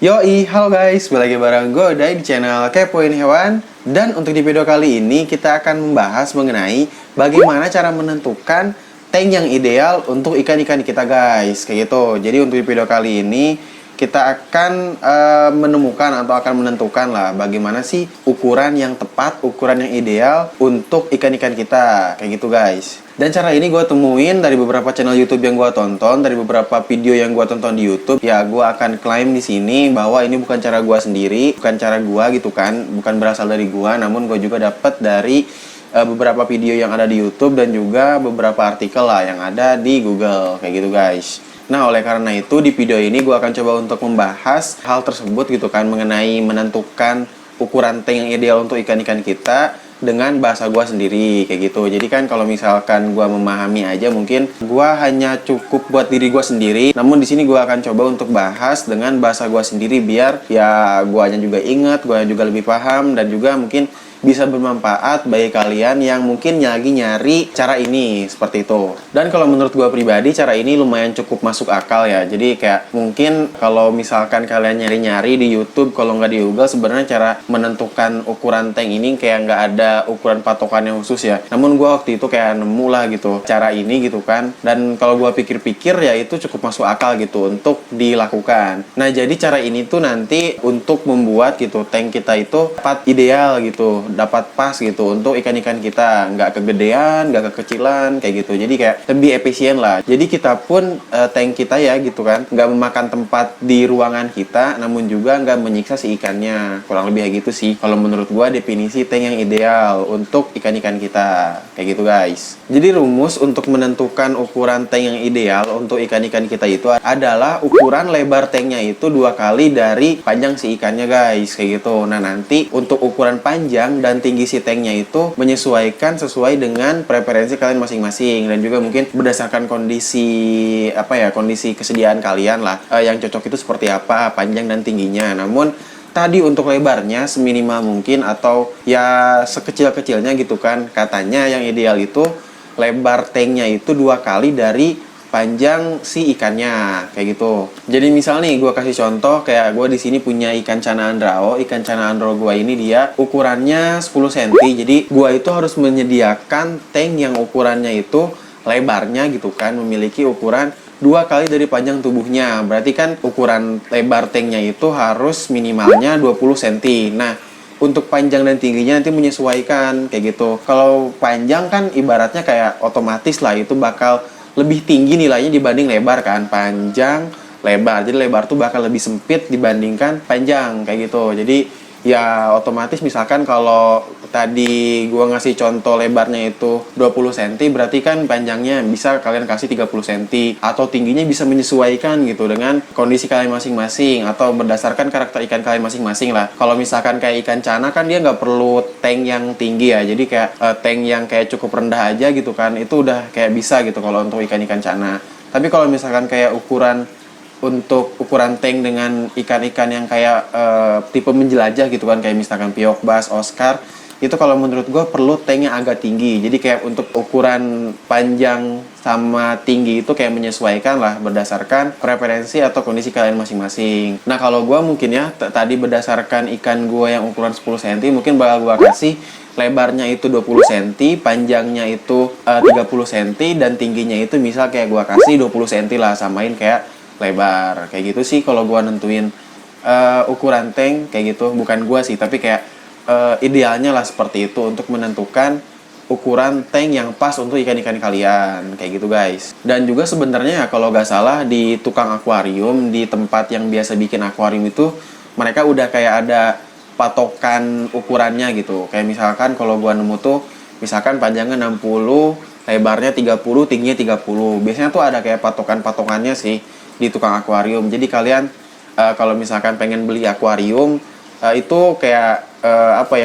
Yoi, halo guys, balik lagi bareng gue Uday di channel Kepoin Hewan. Dan untuk di video kali ini kita akan membahas mengenai bagaimana cara menentukan tank yang ideal untuk ikan-ikan kita guys. Kayak gitu. Jadi untuk di video kali ini kita akan menemukan atau akan menentukan lah bagaimana sih ukuran yang tepat, ukuran yang ideal untuk ikan-ikan kita. Kayak gitu guys. Dan cara ini gue temuin dari beberapa channel YouTube yang gue tonton, dari beberapa video yang gue tonton di YouTube. Ya, gue akan klaim di sini bahwa ini bukan cara gue sendiri, bukan cara gue gitu kan, bukan berasal dari gue, namun gue juga dapat dari beberapa video yang ada di YouTube dan juga beberapa artikel lah yang ada di Google, kayak gitu guys. Nah, oleh karena itu di video ini gue akan coba untuk membahas hal tersebut gitu kan, mengenai menentukan ukuran tank yang ideal untuk ikan-ikan kita dengan bahasa gue sendiri kayak gitu. Jadi kan kalau misalkan gue memahami aja mungkin gue hanya cukup buat diri gue sendiri. Namun di sini gue akan coba untuk bahas dengan bahasa gue sendiri biar ya gue aja juga inget, gue juga lebih paham dan juga mungkin bisa bermanfaat bagi kalian yang mungkin lagi nyari cara ini seperti itu. Dan kalau menurut gue pribadi cara ini lumayan cukup masuk akal ya. Jadi kayak mungkin kalau misalkan kalian nyari-nyari di YouTube, kalau nggak di Google, sebenarnya cara menentukan ukuran tank ini kayak nggak ada ukuran patokan yang khusus ya. Namun gue waktu itu kayak nemu lah gitu cara ini gitu kan. Dan kalau gue pikir-pikir ya itu cukup masuk akal gitu untuk dilakukan. Nah, jadi cara ini tuh nanti untuk membuat gitu tank kita itu tepat ideal gitu, dapat pas gitu untuk ikan-ikan kita, nggak kegedean, nggak kekecilan kayak gitu. Jadi kayak lebih efisien lah. Jadi kita pun tank kita ya gitu kan, nggak memakan tempat di ruangan kita, namun juga nggak menyiksa si ikannya. Kurang lebih kayak gitu sih kalau menurut gua definisi tank yang ideal untuk ikan-ikan kita, kayak gitu guys. Jadi rumus untuk menentukan ukuran tank yang ideal untuk ikan-ikan kita itu adalah ukuran lebar tanknya itu 2 kali dari panjang si ikannya guys, kayak gitu. Nah, nanti untuk ukuran panjang dan tinggi si tanknya itu menyesuaikan sesuai dengan preferensi kalian masing-masing dan juga mungkin berdasarkan kondisi kondisi kesediaan kalian lah, yang cocok itu seperti apa panjang dan tingginya. Namun tadi untuk lebarnya seminimal mungkin atau ya sekecil-kecilnya gitu kan, katanya yang ideal itu lebar tanknya itu 2 kali dari panjang si ikannya kayak gitu. Jadi misal nih gue kasih contoh kayak gue di sini punya ikan cana andrao. Ikan cana andrao gue ini dia ukurannya 10 cm. Jadi gue itu harus menyediakan tank yang ukurannya itu lebarnya gitu kan memiliki ukuran 2 kali dari panjang tubuhnya. Berarti kan ukuran lebar tanknya itu harus minimalnya 20 cm. Nah, untuk panjang dan tingginya nanti menyesuaikan kayak gitu. Kalau panjang kan ibaratnya kayak otomatis lah itu bakal lebih tinggi nilainya dibanding lebar kan, panjang lebar. Jadi lebar tuh bakal lebih sempit dibandingkan panjang kayak gitu. Jadi ya otomatis misalkan kalau tadi gua ngasih contoh lebarnya itu 20 cm, berarti kan panjangnya bisa kalian kasih 30 cm atau tingginya bisa menyesuaikan gitu dengan kondisi kalian masing-masing atau berdasarkan karakter ikan kalian masing-masing lah. Kalau misalkan kayak ikan cana kan dia nggak perlu tank yang tinggi ya, jadi kayak tank yang kayak cukup rendah aja gitu kan, itu udah kayak bisa gitu kalau untuk ikan-ikan cana. Tapi kalau misalkan kayak untuk ukuran tank dengan ikan-ikan yang kayak tipe menjelajah gitu kan, kayak misalkan piok, bass, Oscar, itu kalau menurut gue perlu tanknya agak tinggi. Jadi kayak untuk ukuran panjang sama tinggi itu kayak menyesuaikan lah berdasarkan preferensi atau kondisi kalian masing-masing. Nah, kalau gue mungkin ya tadi berdasarkan ikan gue yang ukuran 10 cm, mungkin bakal gue kasih lebarnya itu 20 cm, panjangnya itu 30 cm, dan tingginya itu misal kayak gue kasih 20 cm lah, samain kayak lebar. Kayak gitu sih kalau gue nentuin ukuran tank kayak gitu. Bukan gue sih, tapi kayak idealnya lah seperti itu untuk menentukan ukuran tank yang pas untuk ikan-ikan kalian kayak gitu guys. Dan juga sebenarnya ya kalau gak salah di tukang akuarium, di tempat yang biasa bikin akuarium itu mereka udah kayak ada patokan ukurannya gitu. Kayak misalkan kalau gua nemu tuh misalkan panjangnya 60, lebarnya 30, tingginya 30. Biasanya tuh ada kayak patokan-patokannya sih di tukang akuarium. Jadi kalian kalau misalkan pengen beli akuarium itu kayak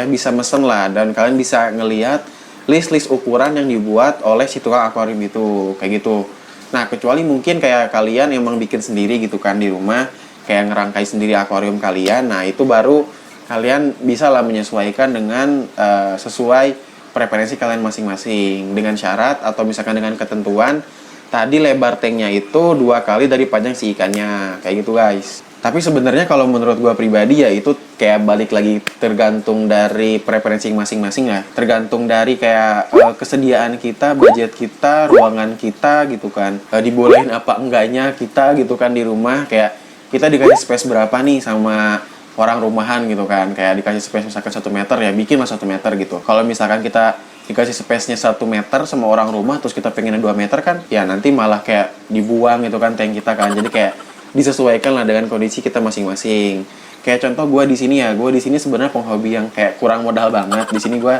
bisa mesen lah, dan kalian bisa ngelihat list ukuran yang dibuat oleh si tukang akuarium itu kayak gitu. Nah, kecuali mungkin kayak kalian emang bikin sendiri gitu kan di rumah, kayak ngerangkai sendiri akuarium kalian. Nah, itu baru kalian bisa lah menyesuaikan dengan sesuai preferensi kalian masing-masing, dengan syarat atau misalkan dengan ketentuan tadi lebar tanknya itu 2 kali dari panjang si ikannya kayak gitu guys. Tapi sebenarnya kalau menurut gua pribadi ya itu kayak balik lagi tergantung dari preferensi masing-masing ya. Tergantung dari kayak kesediaan kita, budget kita, ruangan kita gitu kan. Dibolehin apa enggaknya kita gitu kan di rumah, kayak kita dikasih space berapa nih sama orang rumahan gitu kan. Kayak dikasih space misalkan 1 meter ya bikin lah 1 meter gitu. Kalau misalkan kita dikasih space-nya 1 meter sama orang rumah terus kita pengennya 2 meter kan, ya nanti malah kayak dibuang gitu kan tank kita kan. Jadi kayak disesuaikan lah dengan kondisi kita masing-masing. Kayak contoh gue di sini ya, gue di sini sebenarnya penghobi yang kayak kurang modal banget. Di sini gue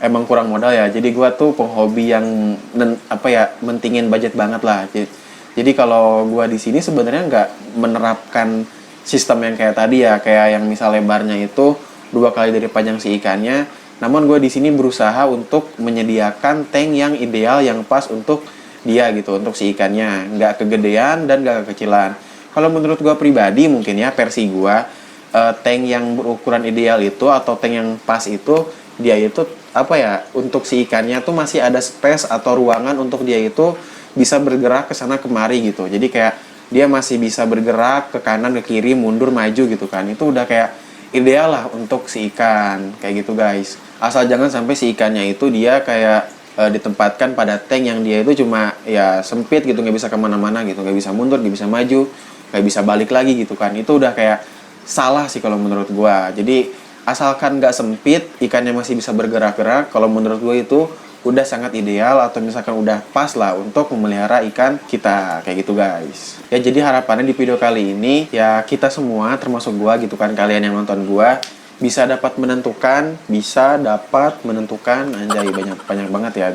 emang kurang modal ya. Jadi gue tuh penghobi yang mentingin budget banget lah. Jadi kalau gue di sini sebenarnya nggak menerapkan sistem yang kayak tadi ya, kayak yang misal lebarnya itu 2 kali dari panjang si ikannya. Namun gue di sini berusaha untuk menyediakan tank yang ideal, yang pas untuk dia gitu, untuk si ikannya, nggak kegedean dan nggak kekecilan. Kalau menurut gue pribadi mungkin ya versi gue, tank yang berukuran ideal itu atau tank yang pas itu, dia itu untuk si ikannya tuh masih ada space atau ruangan untuk dia itu bisa bergerak ke sana kemari gitu. Jadi kayak dia masih bisa bergerak ke kanan, ke kiri, mundur, maju gitu kan. Itu udah kayak ideal lah untuk si ikan kayak gitu guys. Asal jangan sampai si ikannya itu dia kayak ditempatkan pada tank yang dia itu cuma ya sempit gitu, nggak bisa kemana-mana gitu, nggak bisa mundur, nggak bisa maju, nggak bisa balik lagi gitu kan. Itu udah kayak salah sih kalau menurut gua. Jadi asalkan nggak sempit, ikannya masih bisa bergerak-gerak, kalau menurut gua itu udah sangat ideal atau misalkan udah pas lah untuk memelihara ikan kita kayak gitu guys. Ya jadi harapannya di video kali ini ya kita semua termasuk gua gitu kan, kalian yang nonton gua bisa dapat menentukan, anjay banyak banget ya,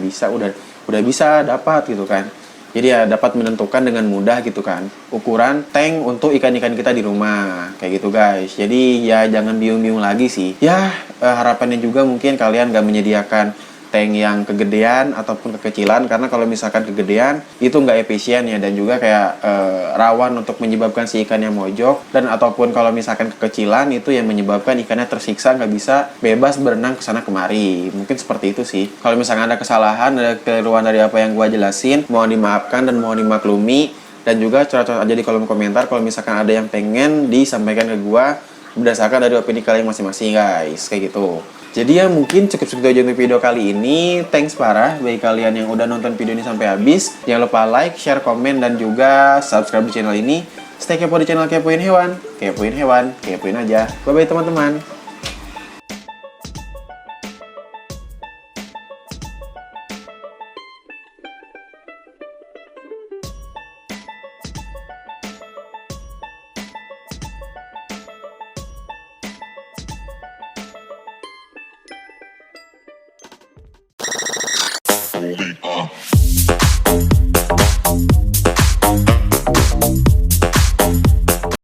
udah bisa dapat gitu kan. Jadi ya dapat menentukan dengan mudah gitu kan ukuran tank untuk ikan-ikan kita di rumah kayak gitu guys. Jadi ya jangan bingung-bingung lagi sih. Ya harapannya juga mungkin kalian gak menyediakan tank yang kegedean ataupun kekecilan, karena kalau misalkan kegedean itu nggak efisien ya, dan juga kayak rawan untuk menyebabkan si ikannya mojok, dan ataupun kalau misalkan kekecilan itu yang menyebabkan ikannya tersiksa, nggak bisa bebas berenang kesana kemari. Mungkin seperti itu sih. Kalau misalkan ada kesalahan, ada keliruan dari apa yang gua jelasin, mohon dimaafkan dan mohon dimaklumi. Dan juga coret-coret aja di kolom komentar kalau misalkan ada yang pengen disampaikan ke gua berdasarkan dari opini kalian masing-masing guys, kayak gitu. Jadi ya mungkin cukup segitu aja untuk video kali ini. Thanks parah bagi kalian yang udah nonton video ini sampai habis. Jangan lupa like, share, komen, dan juga subscribe di channel ini. Stay kepo di channel Kepoin Hewan. Kepoin Hewan, kepoin aja. Bye-bye teman-teman.